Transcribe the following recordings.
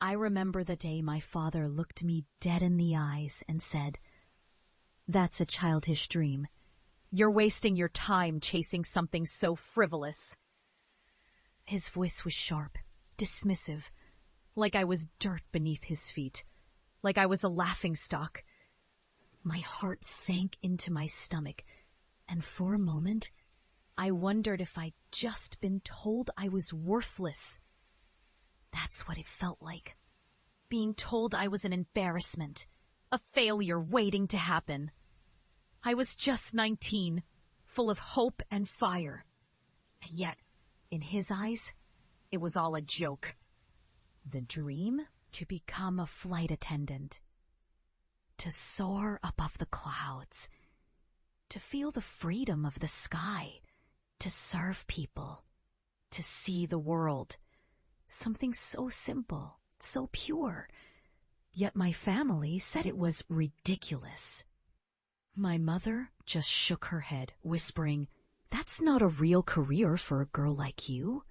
I remember the day my father looked me dead in the eyes and said, "That's a childish dream. You're wasting your time chasing something so frivolous." His voice was sharp, dismissive, like I was dirt beneath his feet, like I was a laughingstock. My heart sank into my stomach, and for a moment, I wondered if I'd just been told I was worthless. That's what it felt like. Being told I was an embarrassment, a failure waiting to happen. I was just 19, full of hope and fire. And yet, in his eyes, it was all a joke. The dream? To become a flight attendant. To soar above the clouds. To feel the freedom of the sky. To serve people. To see the world. Something so simple, so pure. Yet my family said it was ridiculous. My mother just shook her head, whispering, "That's not a real career for a girl like you."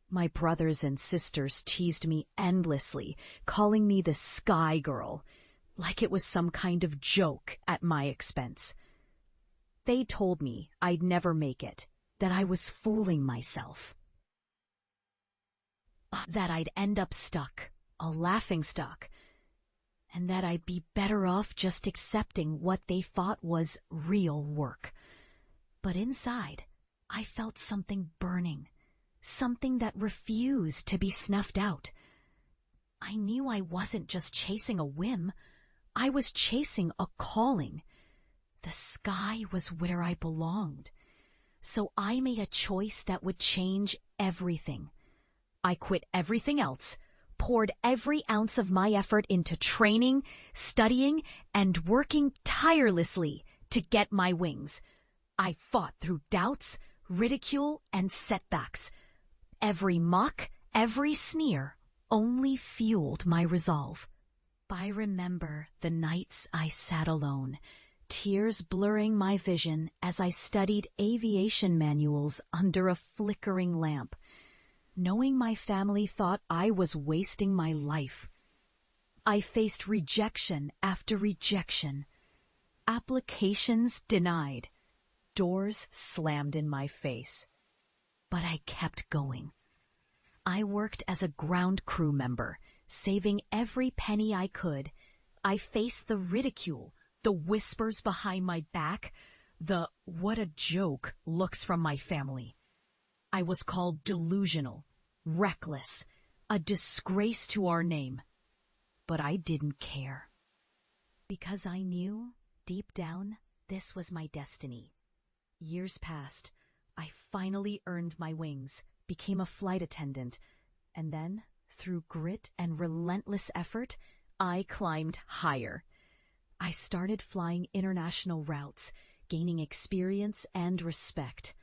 My brothers and sisters teased me endlessly, calling me the Sky Girl, like it was some kind of joke at my expense. They told me I'd never make it, that I was fooling myself. That I'd end up stuck, a laughingstock, and that I'd be better off just accepting what they thought was real work. But inside, I felt something burning, something that refused to be snuffed out. I knew I wasn't just chasing a whim. I was chasing a calling. The sky was where I belonged. So I made a choice that would change everything. I quit everything else, poured every ounce of my effort into training, studying, and working tirelessly to get my wings. I fought through doubts, ridicule, and setbacks. Every mock, every sneer only fueled my resolve. I remember the nights I sat alone, tears blurring my vision as I studied aviation manuals under a flickering lamp, knowing my family thought I was wasting my life. I faced rejection after rejection, applications denied, doors slammed in my face. But I kept going. I worked as a ground crew member, saving every penny I could. I faced the ridicule, the whispers behind my back, the "what a joke" looks from my family. I was called delusional, reckless, a disgrace to our name. But I didn't care. Because I knew, deep down, this was my destiny. Years passed. I finally earned my wings, became a flight attendant, and then, through grit and relentless effort, I climbed higher. I started flying international routes, gaining experience and respect.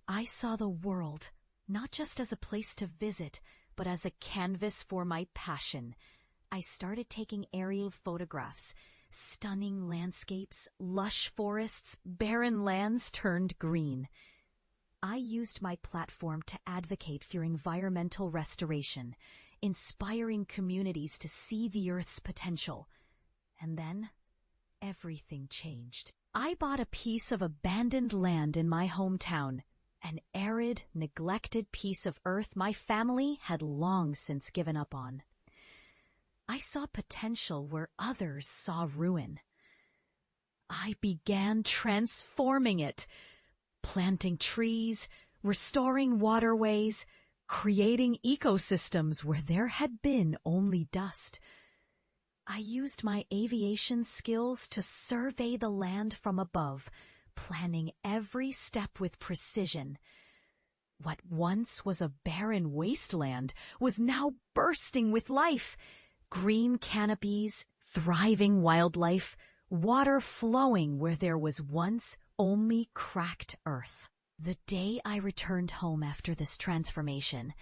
I saw the world, not just as a place to visit, but as a canvas for my passion. I started taking aerial photographs, stunning landscapes, lush forests, barren lands turned green. I used my platform to advocate for environmental restoration, inspiring communities to see the Earth's potential. And then, everything changed. I bought a piece of abandoned land in my hometown, an arid, neglected piece of earth my family had long since given up on. I saw potential where others saw ruin. I began transforming it, planting trees, restoring waterways, creating ecosystems where there had been only dust. I used my aviation skills to survey the land from above, planning every step with precision. What once was a barren wasteland was now bursting with life. Green canopies, thriving wildlife, water flowing where there was once only cracked earth. The day I returned home after this transformation,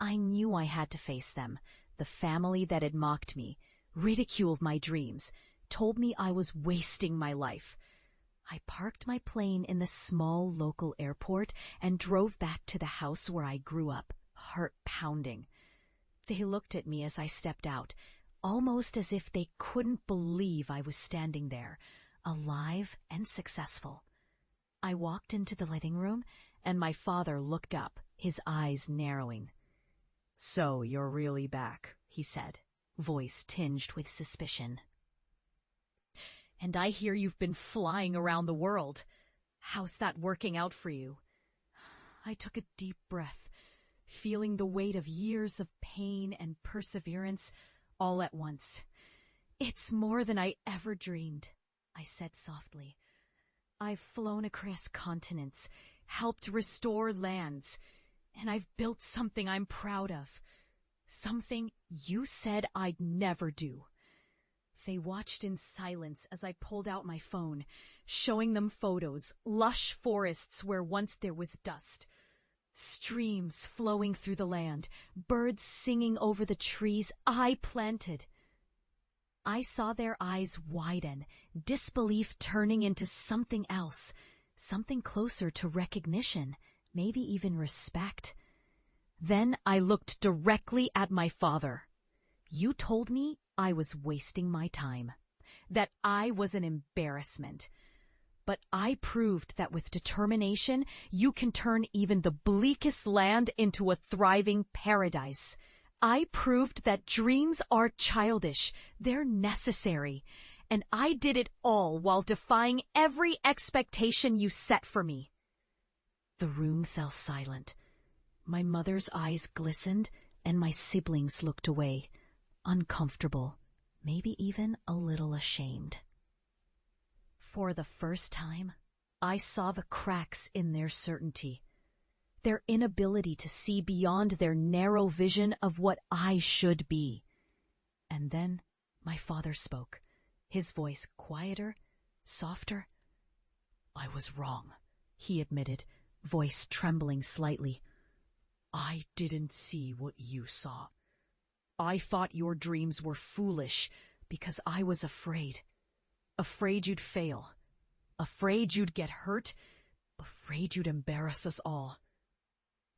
I knew I had to face them, the family that had mocked me, ridiculed my dreams, told me I was wasting my life. I parked my plane in the small local airport and drove back to the house where I grew up, heart pounding. They looked at me as I stepped out, almost as if they couldn't believe I was standing there, alive and successful. I walked into the living room, and my father looked up, his eyes narrowing. "So you're really back," he said, voice tinged with suspicion. "And I hear you've been flying around the world. How's that working out for you?" I took a deep breath, feeling the weight of years of pain and perseverance all at once. "It's more than I ever dreamed," I said softly. "I've flown across continents, helped restore lands, and I've built something I'm proud of. Something you said I'd never do." They watched in silence as I pulled out my phone, showing them photos, lush forests where once there was dust, streams flowing through the land, birds singing over the trees I planted. I saw their eyes widen, disbelief turning into something else, something closer to recognition, maybe even respect. Then I looked directly at my father. "You told me I was wasting my time, that I was an embarrassment. But I proved that with determination, you can turn even the bleakest land into a thriving paradise. I proved that dreams are childish, they're necessary, and I did it all while defying every expectation you set for me." The room fell silent. My mother's eyes glistened, and my siblings looked away, uncomfortable, maybe even a little ashamed. For the first time, I saw the cracks in their certainty, their inability to see beyond their narrow vision of what I should be. And then my father spoke, his voice quieter, softer. "I was wrong," he admitted, voice trembling slightly. "I didn't see what you saw. I thought your dreams were foolish because I was afraid. Afraid you'd fail. Afraid you'd get hurt. Afraid you'd embarrass us all.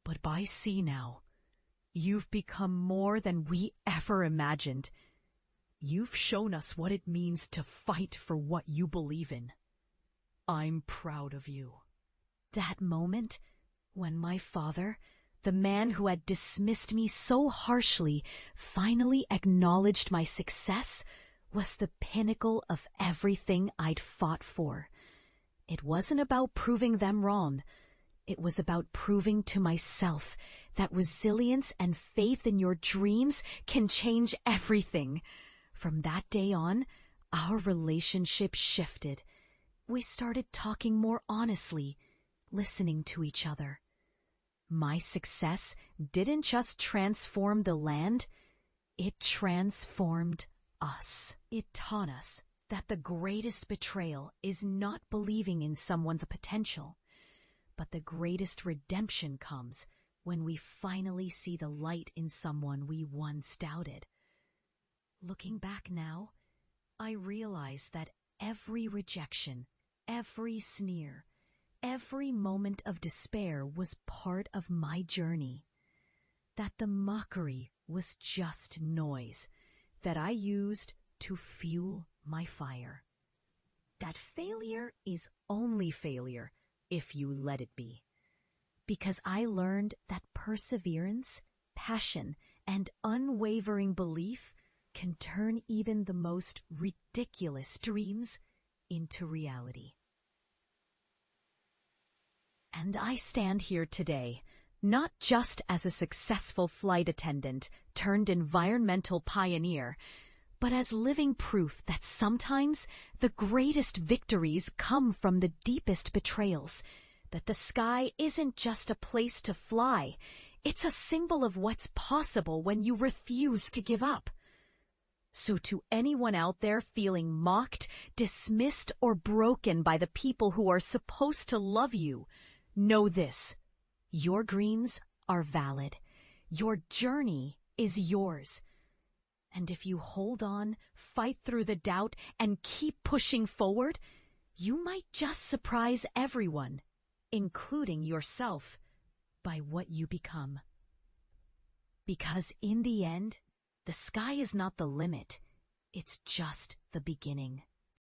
But I see now, you've become more than we ever imagined. You've shown us what it means to fight for what you believe in. I'm proud of you." That moment, when my father, the man who had dismissed me so harshly, finally acknowledged my success, was the pinnacle of everything I'd fought for. It wasn't about proving them wrong. It was about proving to myself that resilience and faith in your dreams can change everything. From that day on, our relationship shifted. We started talking more honestly, listening to each other. My success didn't just transform the land, it transformed us. It taught us that the greatest betrayal is not believing in someone's potential, but the greatest redemption comes when we finally see the light in someone we once doubted. Looking back now, I realize that every rejection, every sneer, every moment of despair was part of my journey. That the mockery was just noise that I used to fuel my fire. That failure is only failure if you let it be. Because I learned that perseverance, passion, and unwavering belief can turn even the most ridiculous dreams into reality. And I stand here today, not just as a successful flight attendant turned environmental pioneer, but as living proof that sometimes the greatest victories come from the deepest betrayals, that the sky isn't just a place to fly, it's a symbol of what's possible when you refuse to give up. So to anyone out there feeling mocked, dismissed, or broken by the people who are supposed to love you, know this: your dreams are valid. Your journey is yours. And if you hold on, fight through the doubt, and keep pushing forward, you might just surprise everyone, including yourself, by what you become. Because in the end, the sky is not the limit, it's just the beginning.